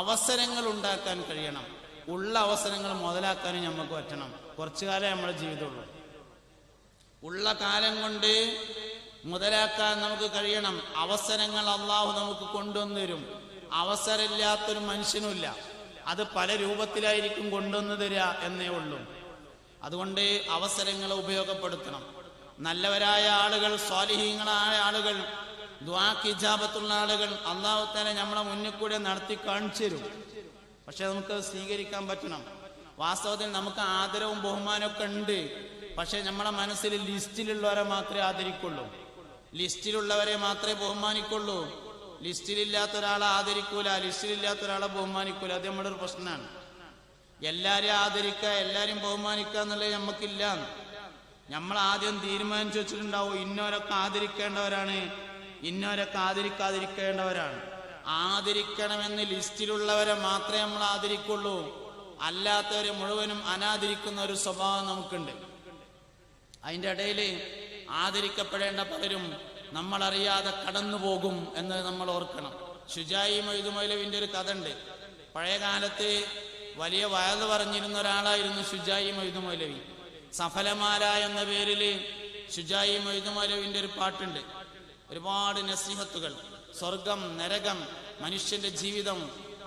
അവസരങ്ങൾ ഉണ്ടാക്കാൻ കഴിയണം. ഉള്ള അവസരങ്ങൾ മുതലാക്കാനും നമുക്ക് പറ്റണം. കുറച്ചു കാലം നമ്മുടെ ജീവിതമുള്ളൂ. ഉള്ള കാലം കൊണ്ട് മുതലാക്കാൻ നമുക്ക് കഴിയണം. അവസരങ്ങൾ അള്ളാഹു നമുക്ക് കൊണ്ടുവന്നു തരും. അവസരമില്ലാത്തൊരു മനുഷ്യനുമില്ല. അത് പല രൂപത്തിലായിരിക്കും കൊണ്ടുവന്നു തരിക എന്നേ ഉള്ളൂ. അതുകൊണ്ട് അവസരങ്ങളെ ഉപയോഗപ്പെടുത്തണം. നല്ലവരായ ആളുകൾ, സ്വാലിഹീങ്ങളായ ആളുകൾ, ദുആക്ക് ഇജാബത്തുള്ള ആളുകൾ അല്ലാഹു തആല നമ്മളെ മുന്നിൽ കൂടെ നടത്തി കാണിച്ചു തരും. പക്ഷെ നമുക്ക് സ്വീകരിക്കാൻ പറ്റണം. വാസ്തവത്തിൽ നമുക്ക് ആദരവും ബഹുമാനമൊക്കെ ഉണ്ട്. പക്ഷെ നമ്മളെ മനസ്സിൽ ലിസ്റ്റിലുള്ളവരെ മാത്രമേ ആദരിക്കുള്ളൂ, ലിസ്റ്റിലുള്ളവരെ മാത്രമേ ബഹുമാനിക്കുള്ളൂ. ലിസ്റ്റിലില്ലാത്ത ഒരാളെ ആദരിക്കൂല, ലിസ്റ്റിലില്ലാത്ത ഒരാളെ ബഹുമാനിക്കൂല. അത് നമ്മുടെ ഒരു പ്രശ്നമാണ്. എല്ലാവരെയും ആദരിക്കുക, എല്ലാവരെയും ബഹുമാനിക്കുക എന്നുള്ളത് നമുക്കില്ല. നമ്മൾ ആദ്യം തീരുമാനിച്ചു വെച്ചിട്ടുണ്ടാവും ഇന്നോരൊക്കെ ആദരിക്കേണ്ടവരാണ്, ഇന്നോരൊക്കെ ആദരിക്കാതിരിക്കേണ്ടവരാണ്. ആദരിക്കണമെന്ന് ലിസ്റ്റിലുള്ളവരെ മാത്രമേ നമ്മൾ ആദരിക്കുള്ളൂ. അല്ലാത്തവരെ മുഴുവനും അനാദരിക്കുന്ന ഒരു സ്വഭാവം നമുക്കുണ്ട്. അതിൻ്റെ ഇടയിൽ ആദരിക്കപ്പെടേണ്ട പലരും നമ്മളറിയാതെ കടന്നു പോകും എന്ന് നമ്മൾ ഓർക്കണം. ഷുജായി മൊയ്തു മൗലവിന്റെ ഒരു കഥ ഉണ്ട്. പഴയ കാലത്ത് വലിയ വയല് പറഞ്ഞിരുന്ന ഒരാളായിരുന്നു ഷുജായി മൊയ്തു മൗലവി. സഫലമാല എന്ന പേരിൽ ഷുജായി മൊയ്തു മൗലവിന്റെ ഒരു പാട്ടുണ്ട്. ഒരുപാട് നസീഹത്തുകൾ, സ്വർഗം, നരകം, മനുഷ്യന്റെ ജീവിതം,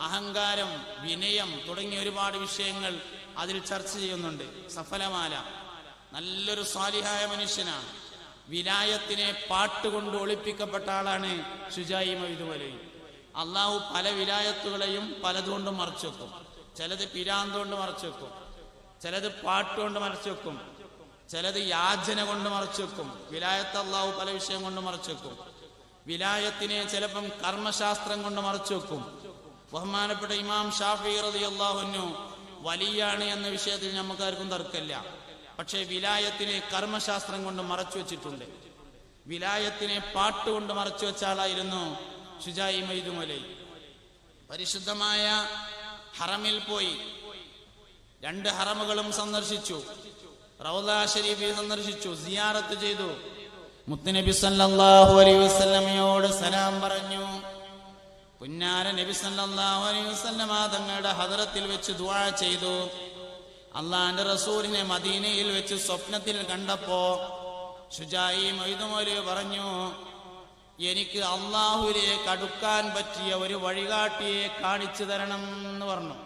അഹങ്കാരം, വിനയം തുടങ്ങിയ ഒരുപാട് വിഷയങ്ങൾ അതിൽ ചർച്ച ചെയ്യുന്നുണ്ട്. സഫലമാല നല്ലൊരു സ്വാലിഹായ മനുഷ്യനാണ്. വിലായത്തിനെ പാട്ടുകൊണ്ട് ഒളിപ്പിക്കപ്പെട്ട ആളാണ് ഷുജായി മൊയ്തു മൗലവി. അള്ളാഹു പല വിലായത്തുകളെയും പലതുകൊണ്ടും മറച്ചു വെക്കും. ചിലത് പിരാന്തുകൊണ്ട് മറച്ചു വെക്കും, ചിലത് പാട്ടുകൊണ്ട് മറച്ചു വെക്കും, ചിലത് യാചന കൊണ്ട് മറച്ചു വെക്കും. വിലായത്ത് അള്ളാഹു പല വിഷയം കൊണ്ട് മറച്ചു വെക്കും. വിലായത്തിനെ ചിലപ്പം കർമ്മശാസ്ത്രം കൊണ്ട് മറച്ചു വെക്കും. ബഹുമാനപ്പെട്ട ഇമാം ഷാഫിഈ റളിയല്ലാഹു അൻഹു വലിയാണ് എന്ന വിഷയത്തിൽ നമുക്കാർക്കും തർക്കമില്ല. പക്ഷേ വിലായത്തിനെ കർമ്മശാസ്ത്രം കൊണ്ട് മറച്ചു വെച്ചിട്ടുണ്ട്. വിലായത്തിനെ പാട്ടുകൊണ്ട് മറച്ചു വെച്ച ആളായിരുന്നു ഷുജായി മൊയ്തു മൗലവി. പരിശുദ്ധമായ ഹറമിൽ പോയി 2 ഹറമുകളും സന്ദർശിച്ചു. റൗള ശരീഫ് സന്ദർശിച്ചു, സിയാറത്ത് ചെയ്തു. മുത്തുനബി സല്ലല്ലാഹു അലൈഹി വസല്ലമയോട് സലാം പറഞ്ഞു. പുന്നാര നബി സല്ലല്ലാഹു അലൈഹി വസല്ലമ തങ്ങളുടെ ഹദറത്തിൽ വെച്ച് ദുആ ചെയ്തു. അള്ളാന്റെ റസൂലിനെ മദീനയിൽ വെച്ച് സ്വപ്നത്തിൽ കണ്ടപ്പോ ഷുജായി മൊയ്തു മൗലവി പറഞ്ഞു, എനിക്ക് അള്ളാഹുവിലേക്ക് അടുക്കാൻ പറ്റിയ ഒരു വഴികാട്ടിയെ കാണിച്ചു തരണം എന്ന് പറഞ്ഞു.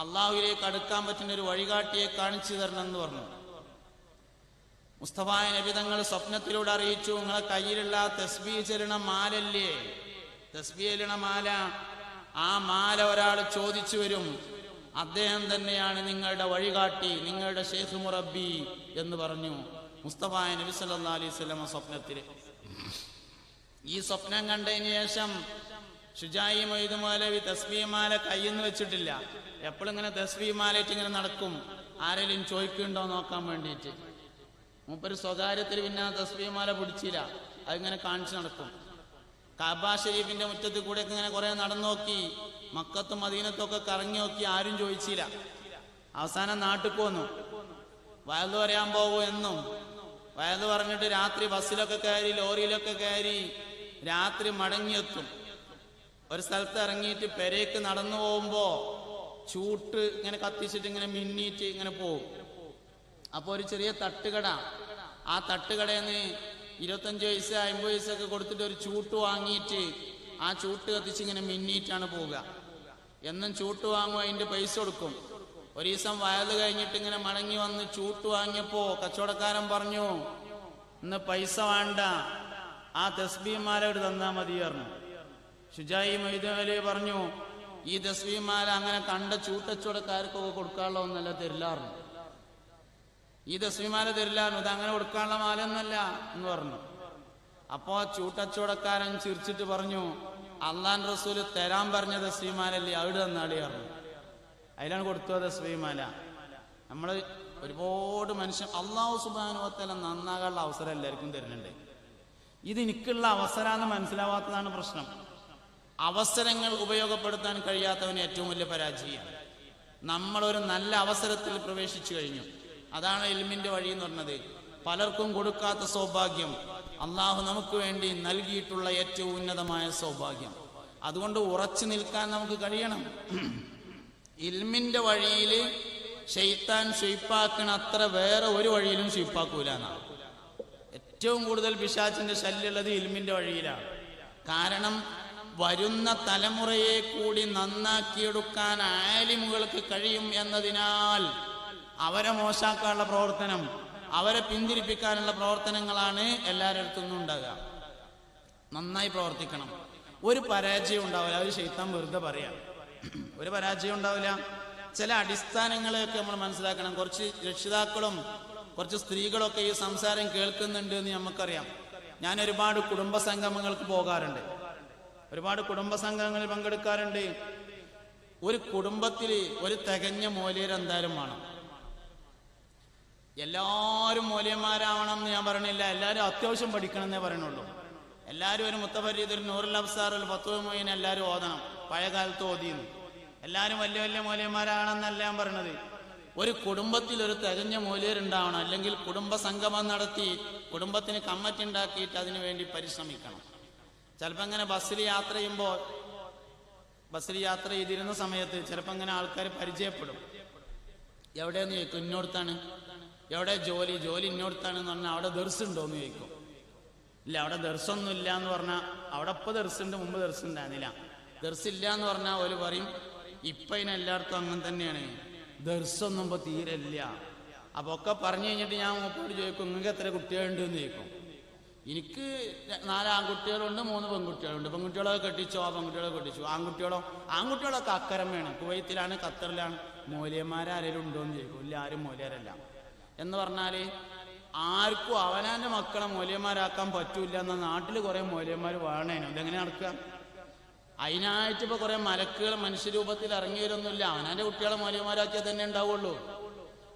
അള്ളാഹുവിലേക്ക് അടുക്കാൻ പറ്റുന്ന ഒരു വഴികാട്ടിയെ കാണിച്ചു തരണം എന്ന് പറഞ്ഞു. മുസ്തഫായ നബി തങ്ങൾ സ്വപ്നത്തിലൂടെ അറിയിച്ചു, നിങ്ങളെ കയ്യിലുള്ള തസ്ബീഹ് ചൊല്ലണ മാലല്ലേ, തസ്ബീഹ് ചൊല്ലണ മാല, ആ മാല ഒരാൾ ചോദിച്ചു വരും, അദ്ദേഹം തന്നെയാണ് നിങ്ങളുടെ വഴികാട്ടി, നിങ്ങളുടെ ശൈഖ് മുറബ്ബി എന്ന് പറഞ്ഞു മുസ്തഫായ നബി സല്ലല്ലാഹു അലൈഹി വസല്ലം സ്വപ്നത്തില്. ഈ സ്വപ്നം കണ്ടതിന് ശേഷം ഷുജായി മൊയ്തു മൗലവി തസ്ബീഹ് മാല കയ്യിൽ നിന്ന് വെച്ചിട്ടില്ല. എപ്പോഴും ഇങ്ങനെ തസ്ബീഹ് മാലയിട്ട് ഇങ്ങനെ നടക്കും, ആരെങ്കിലും ചോദിക്കുന്നുണ്ടോ നോക്കാൻ വേണ്ടിയിട്ട്. മൂപ്പര് സ്വകാര്യത്തിൽ പിന്നെ തസ്ബീഹ് മാല പിടിച്ചില്ല, അതിങ്ങനെ കാണിച്ചു നടക്കും. കഅബ ഷരീഫിന്റെ മുറ്റത്ത് കൂടെ ഇങ്ങനെ കുറെ നടന്നു നോക്കി, മക്കത്തും മദീനത്തും ഒക്കെ കറങ്ങി നോക്കി, ആരും ചോദിച്ചില്ല. അവസാനം നാട്ടിൽ പോന്നു. വയലു പറയാൻ പോകും എന്നും വയലു പറഞ്ഞിട്ട് രാത്രി ബസ്സിലൊക്കെ കയറി, ലോറിയിലൊക്കെ കയറി രാത്രി മടങ്ങിയെത്തും. ഒരു സ്ഥലത്ത് ഇറങ്ങിയിട്ട് പെരേക്ക് നടന്നു പോകുമ്പോ ചൂട്ട് ഇങ്ങനെ കത്തിച്ചിട്ട് ഇങ്ങനെ മിന്നിയിട്ട് ഇങ്ങനെ പോകും. അപ്പൊ ഒരു ചെറിയ തട്ടുകട, ആ തട്ടുകടയിൽ നിന്ന് 25 പൈസ 50 പൈസ ഒക്കെ കൊടുത്തിട്ട് ഒരു ചൂട്ട് വാങ്ങിയിട്ട് ആ ചൂട്ട് കത്തിച്ച് ഇങ്ങനെ മിന്നിയിട്ടാണ് പോവുക. എന്നും ചൂട്ട് വാങ്ങും, അതിന്റെ പൈസ കൊടുക്കും. ഒരു ദിവസം വയല് കഴിഞ്ഞിട്ട് ഇങ്ങനെ മടങ്ങി വന്ന് ചൂട്ട് വാങ്ങിയപ്പോ കച്ചവടക്കാരൻ പറഞ്ഞു, ഇന്ന് പൈസ വേണ്ട, ആ തസ്ബീഹ് മാല ഇവിടെ തന്നാ മതി പറഞ്ഞു. ഷുജായി മൊയ്തു മൗലവി പറഞ്ഞു, ഈ തസ്ബീഹ് മാല അങ്ങനെ കണ്ട ചൂട്ടച്ചവടക്കാർക്കൊക്കെ കൊടുക്കാനുള്ള ഒന്നല്ല, തരില്ലാറുണ്ട്. ഈ തസ്ബീഹ് മാല തരില്ലായിരുന്നു, ഇത് അങ്ങനെ കൊടുക്കാനുള്ള മാല ഒന്നല്ല എന്ന് പറഞ്ഞു. അപ്പോ ചൂട്ടച്ചവടക്കാരൻ ചിരിച്ചിട്ട് പറഞ്ഞു, അള്ളാന്റെ റസൂല് തരാൻ പറഞ്ഞ തസ്ബീഹ് മാലല്ലേ, അവിടെ തന്നാടി പറഞ്ഞു. അതിലാണ് കൊടുത്തു തസ്ബീഹ് മാല. നമ്മള് ഒരുപാട് മനുഷ്യൻ അല്ലാഹു സുബ്ഹാനഹു വ തആല നന്നാകാനുള്ള അവസരം എല്ലാവർക്കും തരുന്നുണ്ട്. ഇത് എനിക്കുള്ള അവസരമാണെന്ന് മനസ്സിലാവാത്തതാണ് പ്രശ്നം. അവസരങ്ങൾ ഉപയോഗപ്പെടുത്താൻ കഴിയാത്തവന് ഏറ്റവും വലിയ പരാജയമാണ്. നമ്മളൊരു നല്ല അവസരത്തിൽ പ്രവേശിച്ചു കഴിഞ്ഞു, അതാണ് ഇൽമിന്റെ വഴി എന്ന് പറഞ്ഞത്. പലർക്കും കൊടുക്കാത്ത സൗഭാഗ്യം അള്ളാഹു നമുക്ക് വേണ്ടി നൽകിയിട്ടുള്ള ഏറ്റവും ഉന്നതമായ സൗഭാഗ്യം. അതുകൊണ്ട് ഉറച്ചു നിൽക്കാൻ നമുക്ക് കഴിയണം. ഇൽമിന്റെ വഴിയിൽ ശൈത്താൻ ശുയിപ്പാക്കണ അത്ര വേറെ ഒരു വഴിയിലും ശുയിപ്പാക്കൂല എന്നാണ്. ഏറ്റവും കൂടുതൽ പിശാചിന്റെ ശല്യമുള്ളത് ഇൽമിന്റെ വഴിയിലാണ്. കാരണം വരുന്ന തലമുറയെ കൂടി നന്നാക്കിയെടുക്കാൻ ആലിമുകൾക്ക് കഴിയും എന്നതിനാൽ അവരെ മോശാക്കാനുള്ള പ്രവർത്തനം, അവരെ പിന്തിരിപ്പിക്കാനുള്ള പ്രവർത്തനങ്ങളാണ് എല്ലാവരുടെ അടുത്തുനിന്നും ഉണ്ടാകുക. നന്നായി പ്രവർത്തിക്കണം. ഒരു പരാജയം ഉണ്ടാവില്ല. ഒരു ശൈത്താൻ വെറുതെ പറയാം, ഒരു പരാജയം ഉണ്ടാവില്ല. ചില അടിസ്ഥാനങ്ങളെയൊക്കെ നമ്മൾ മനസ്സിലാക്കണം. കുറച്ച് രക്ഷിതാക്കളും കുറച്ച് സ്ത്രീകളൊക്കെ ഈ സംസാരം കേൾക്കുന്നുണ്ട് എന്ന് നമുക്കറിയാം. ഞാൻ ഒരുപാട് കുടുംബ സംഗമങ്ങൾക്ക് പോകാറുണ്ട്, ഒരുപാട് കുടുംബ സംഗമങ്ങളിൽ പങ്കെടുക്കാറുണ്ട്. ഒരു കുടുംബത്തിൽ ഒരു തികഞ്ഞ മോലിയർ എന്തായാലും വേണം. എല്ലാവരും മോലിയന്മാരാവണം എന്ന് ഞാൻ പറയണില്ല, എല്ലാവരും അത്യാവശ്യം പഠിക്കണം എന്നേ പറയണുള്ളൂ. എല്ലാവരും ഒരു മുത്തഫരീദ്, ഒരു നൂറുൽ അബ്സാർ, ഒരു ഫത്വ മുഈൻ എല്ലാവരും ഓതണം. പഴയ കാലത്ത് ഓതിയിരുന്നു. എല്ലാവരും വലിയ വലിയ മൂല്യന്മാരാണെന്നല്ല ഞാൻ പറയണത്. ഒരു കുടുംബത്തിൽ ഒരു തികഞ്ഞ മൂല്യർ ഉണ്ടാവണം. അല്ലെങ്കിൽ കുടുംബ സംഗമം നടത്തി കുടുംബത്തിന് കമ്മിറ്റി ഉണ്ടാക്കിയിട്ട് അതിനു വേണ്ടി പരിശ്രമിക്കണം. ചിലപ്പോൾ ഇങ്ങനെ ബസ്സിൽ യാത്ര ചെയ്യുമ്പോൾ, ബസ്സിൽ യാത്ര ചെയ്തിരുന്ന സമയത്ത് ചിലപ്പോൾ ഇങ്ങനെ ആൾക്കാർ പരിചയപ്പെടും. എവിടെയെന്ന് ചോദിക്കും, ഇന്നോടത്താണ്. എവിടെ ജോലി? ജോലി ഇന്നോടത്താണെന്ന് പറഞ്ഞാൽ അവിടെ ദർസുണ്ടോ എന്ന് ചോദിക്കും. ഇല്ല, അവിടെ ദർസൊന്നും ഇല്ല എന്ന് പറഞ്ഞാൽ, അവിടെ ഇപ്പോൾ ദർസുണ്ട്, മുമ്പ് ദർസുണ്ടായിരുന്നില്ല. ദർസില്ല എന്ന് പറഞ്ഞാൽ ഒരു പറയും ഇപ്പം ഇതിനെല്ലായിടത്തും അങ്ങനെ തന്നെയാണ്, ദർസൊന്നും ഇപ്പോൾ തീരെ ഇല്ല. അപ്പോൾ ഒക്കെ പറഞ്ഞു കഴിഞ്ഞിട്ട് ഞാൻ മൂപ്പോട് ചോദിക്കും, നിങ്ങൾക്ക് എത്ര കുട്ടികളുണ്ട് എന്ന് ചോദിക്കും. എനിക്ക് 4 ആൺകുട്ടികളുണ്ട്, 3 പെൺകുട്ടികളുണ്ട്. പെൺകുട്ടികളൊക്കെ കെട്ടിച്ചോ? ആ പെൺകുട്ടികളെ കെട്ടിച്ചു. ആൺകുട്ടികളൊക്കെ അക്കരമയാണ്, കുവൈത്തിലാണ്, ഖത്തറിലാണ്. മൂല്യന്മാരാരെങ്കിലും ഉണ്ടോ എന്ന് ചോദിക്കും. ഇല്ല, ആരും മൂല്യരല്ല. എന്ന് പറഞ്ഞാൽ ആർക്കും അവനാൻ്റെ മക്കളെ മൂല്യന്മാരാക്കാൻ പറ്റൂല എന്ന നാട്ടിൽ കുറേ മൂല്യന്മാർ വേണേനു. ഇതെങ്ങനെ നടക്കുക? അതിനായിട്ട് ഇപ്പോൾ കുറേ മലക്കുകൾ മനുഷ്യരൂപത്തിൽ ഇറങ്ങി വരുമൊന്നുമില്ല. അവനാൻ്റെ കുട്ടികളെ മൂല്യന്മാരാക്കിയാൽ തന്നെ ഉണ്ടാവുള്ളൂ.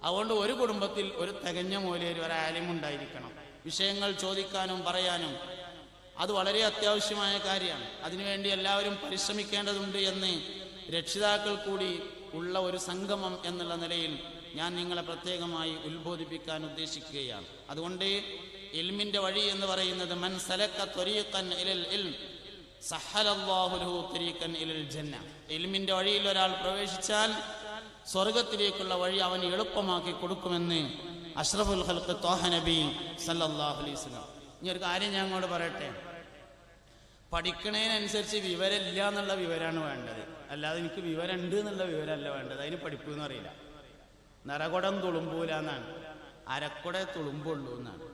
അതുകൊണ്ട് ഒരു കുടുംബത്തിൽ ഒരു തികഞ്ഞ മൂല്യർ, ഒരു ആലിമുണ്ടായിരിക്കണം. വിഷയങ്ങൾ ചോദിക്കാനും പറയാനും അത് വളരെ അത്യാവശ്യമായ കാര്യമാണ്. അതിനുവേണ്ടി എല്ലാവരും പരിശ്രമിക്കേണ്ടതുണ്ട് എന്ന് രക്ഷിതാക്കൾ കൂടി ഉള്ള ഒരു സംഗമം എന്നുള്ള നിലയിൽ ഞാൻ നിങ്ങളെ പ്രത്യേകമായി ഉത്ബോധിപ്പിക്കാൻ ഉദ്ദേശിക്കുകയാണ്. അതുകൊണ്ട് ഇൽമിന്റെ വഴി എന്ന് പറയുന്നത് മൻ സലക ത്വരീഖൻ ഇലൽ ഇൽം സഹലല്ലാഹു ലഹു ത്വരീഖൻ ഇലൽ ജന്ന. ഇൽമിന്റെ വഴിയിൽ ഒരാൾ പ്രവേശിച്ചാൽ സ്വർഗത്തിലേക്കുള്ള വഴി അവൻ എളുപ്പമാക്കി കൊടുക്കുമെന്ന് അഷ്റഫുൽ ഖൽഖ് ത്വാഹ നബി സല്ലല്ലാഹു അലൈഹി വസല്ലം. ഇനി ഒരു കാര്യം ഞാൻ അങ്ങോട്ട് പറയട്ടെ. പഠിക്കണതിനനുസരിച്ച് വിവരമില്ല എന്നുള്ള വിവരമാണ് വേണ്ടത്, അല്ലാതെ എനിക്ക് വിവരമുണ്ട് എന്നുള്ള വിവരമല്ല വേണ്ടത്. അതിന് പഠിപ്പെന്ന് അറിയില്ല. നിറകുടം തുളുമ്പൂല എന്നാണ്, അരക്കുട തുളുമ്പുള്ളൂ എന്നാണ്.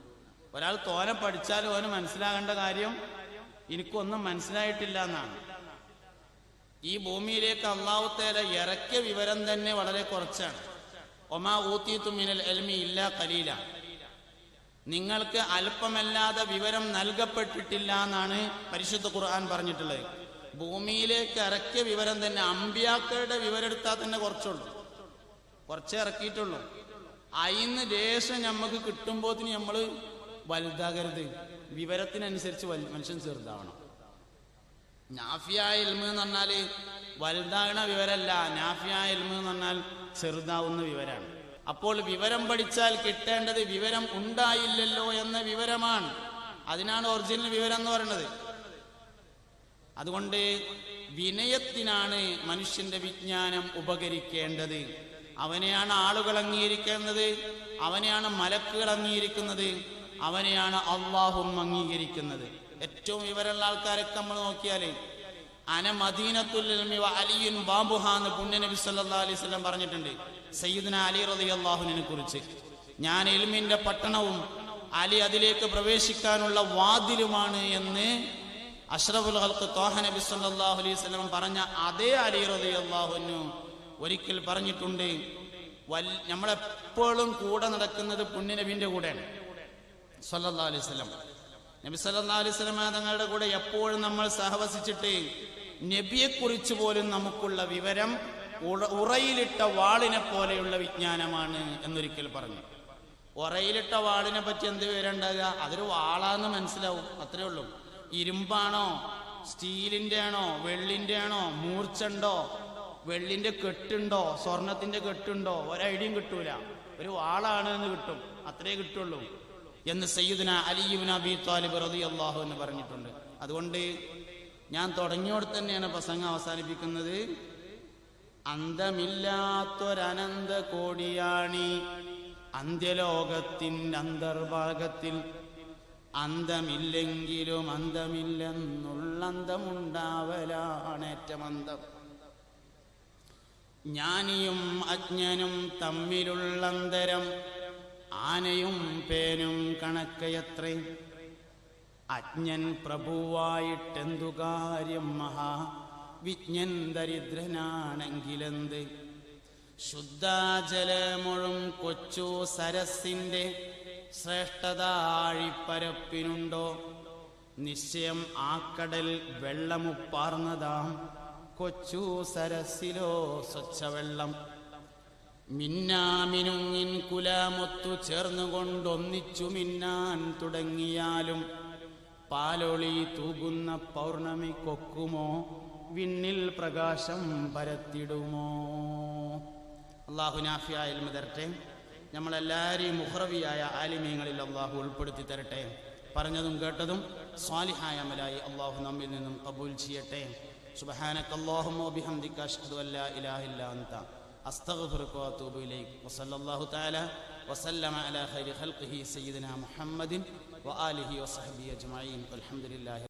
ഒരാൾ തോനെ പഠിച്ചാൽ ഓന് മനസ്സിലാകേണ്ട കാര്യം എനിക്കൊന്നും മനസ്സിലായിട്ടില്ല എന്നാണ്. ഈ ഭൂമിയിലേക്ക് അല്ലാഹു തആല ഇറക്കിയ വിവരം തന്നെ വളരെ കുറച്ചാണ്. ഒമാ ഊതീതു മിനൽ ഇൽമി ഇല്ലാ ഖലീല. നിങ്ങൾക്ക് അല്പമല്ലാതെ വിവരം നൽകപ്പെട്ടിട്ടില്ല എന്നാണ് പരിശുദ്ധ ഖുർആൻ പറഞ്ഞിട്ടുള്ളത്. ഭൂമിയിലേക്ക് ഇറക്കിയ വിവരം തന്നെ, അമ്പിയാക്കളുടെ വിവരം എടുത്താൽ തന്നെ കുറച്ചേ ഇറക്കിയിട്ടുള്ളൂ. അതിന് ദേശം നമുക്ക് കിട്ടുമ്പോത്തിന് നമ്മൾ വലുതാകരുത്. വിവരത്തിനനുസരിച്ച് മനുഷ്യൻ ചെറുതാവണം. നാഫിയായ ഇൽമ് എന്ന് പറഞ്ഞാൽ വലുതാകണ വിവരമല്ല, നാഫിയായ ഇൽമ് എന്ന് പറഞ്ഞാൽ ചെറുതാവുന്ന വിവരമാണ്. അപ്പോൾ വിവരം പഠിച്ചാൽ കിട്ടേണ്ടത് വിവരം ഉണ്ടായില്ലല്ലോ എന്ന വിവരമാണ്. അതിനാണ് ഒറിജിനൽ വിവരം എന്ന് പറയുന്നത്. അതുകൊണ്ട് വിനയത്തിനാണ് മനുഷ്യന്റെ വിജ്ഞാനം ഉപകരിക്കേണ്ടത്. അവനെയാണ് ആളുകൾ അംഗീകരിക്കുന്നത്, അവനെയാണ് മലക്കുകൾ അംഗീകരിക്കുന്നത്, അവനെയാണ് അള്ളാഹും അംഗീകരിക്കുന്നത്. ഏറ്റവും വിവരമുള്ള ആൾക്കാരൊക്കെ നമ്മൾ നോക്കിയാൽ അന മദീനത്തുൽ ഇൽമി വ അലിയുൻ ബാബുഹാ എന്ന് പുണ്യ നബി സല്ലല്ലാഹു അലൈഹി വസല്ലം പറഞ്ഞിട്ടുണ്ട്. സയ്യിദ്ന അലി റളിയല്ലാഹുവിനെ കുറിച്ച്, ഞാൻ ഇൽമിന്റെ പട്ടണവും അലി അതിലേക്ക് പ്രവേശിക്കാനുള്ള വാതിലുമാണ് എന്ന് അഷ്റഫുൽ ഖൽഖ് ത്വാഹ നബി സല്ലല്ലാഹു അലൈഹി വസല്ലം പറഞ്ഞ അതേ അലി റളിയല്ലാഹു അൻഹു ഒരിക്കൽ പറഞ്ഞിട്ടുണ്ട്, നമ്മളെപ്പോഴും കൂടെ നടക്കുന്നത് പുണ്യ നബിന്റെ കൂടെയാണ് സല്ലല്ലാഹു അലൈഹി വസല്ലം. നബി സല്ലല്ലാഹു അലൈഹി വസല്ലം തങ്ങളുടെ കൂടെ എപ്പോഴും നമ്മൾ സഹവസിച്ചിട്ട് നബിയെക്കുറിച്ച് പോലും നമുക്കുള്ള വിവരം ഉറയിലിട്ട വാളിനെ പോലെയുള്ള വിജ്ഞാനമാണ് എന്നൊരിക്കൽ പറഞ്ഞു. ഉറയിലിട്ട വാളിനെ പറ്റി എന്ത് വിവരം ഉണ്ടാകുക? അതൊരു വാളാന്ന് മനസ്സിലാവും, അത്രേ ഉള്ളൂ. ഇരുമ്പാണോ, സ്റ്റീലിന്റെ ആണോ, വെള്ളിന്റെ ആണോ, മൂർച്ചുണ്ടോ, വെള്ളിന്റെ കെട്ടുണ്ടോ, സ്വർണത്തിന്റെ കെട്ടുണ്ടോ, ഒരൈഡിയും കിട്ടൂല. ഒരു വാളാണ് എന്ന് കിട്ടും, അത്രേ കിട്ടുള്ളൂ എന്ന് സയ്യിദുന അലി ഇബ്നു അബീ ത്വാലിബ് റളിയല്ലാഹു അൻഹു പറഞ്ഞിട്ടുണ്ട്. അതുകൊണ്ട് ഞാൻ തുടങ്ങിയോട് തന്നെയാണ് പ്രസംഗം അവസാനിപ്പിക്കുന്നത്. അന്തമില്ലാത്തൊരനന്ത കോടിയാണി അന്ത്യലോകത്തിൻ്റെ അന്തർഭാഗത്തിൽ അന്തമില്ലെങ്കിലും അന്തമില്ലെന്നുള്ളന്തമുണ്ടാവലാണ് ഏറ്റമന്തം. ജ്ഞാനിയും അജ്ഞനും തമ്മിലുള്ളന്തരം ആനയും പേനും കണക്കയത്രേ. അജ്ഞൻ പ്രഭുവായിട്ടെന്തു കാര്യം മഹാ വിജ്ഞൻ ദരിദ്രനാണെങ്കിലെന്ത്. ശുദ്ധാജലമൊഴും കൊച്ചു സരസിൻ്റെ ശ്രേഷ്ഠത ആഴിപ്പരപ്പിനുണ്ടോ. നിശ്ചയം ആ കടൽ വെള്ളമുപ്പാർന്നതാം കൊച്ചു സരസിലോ സ്വച്ഛവെള്ളം. മിന്നാമിനുങ്ങിൻ കുലമൊത്തു ചേർന്നുകൊണ്ടൊന്നിച്ചു മിന്നാൻ തുടങ്ങിയാലും പാലൊളി തൂകുന്ന പൗർണമി കൊക്കുമോ വിണ്ണിൽ പ്രകാശം പരത്തിടുമോ. അള്ളാഹു നാഫിയായ ഇൽമ തരട്ടെ. നമ്മളെല്ലാവരെയും മുഖ്റവിയായ ആലിമീങ്ങളിൽ അള്ളാഹു ഉൾപ്പെടുത്തി തരട്ടെ. പറഞ്ഞതും കേട്ടതും സ്വാലിഹായ അമലായി അള്ളാഹു നമ്മിൽ നിന്നും ഖബൂൽ ചെയ്യട്ടെ. സുബ്ഹാനകല്ലാഹുമ്മ വബിഹംദിക അശ്ഹദു അല്ലാ ഇലാഹ ഇല്ലാ അൻത അസ്തഗ്ഫിറുക വഅതൂബു ഇലൈക്. വസല്ലല്ലാഹു തആല വസല്ലമ അലാ ഖൈരി ഖൽഖിഹി സയ്യിദിനാ മുഹമ്മദിൻ വആലിഹി വസഹ്ബിഹി അജ്മഈൻ. വൽഹംദുലില്ലാഹി.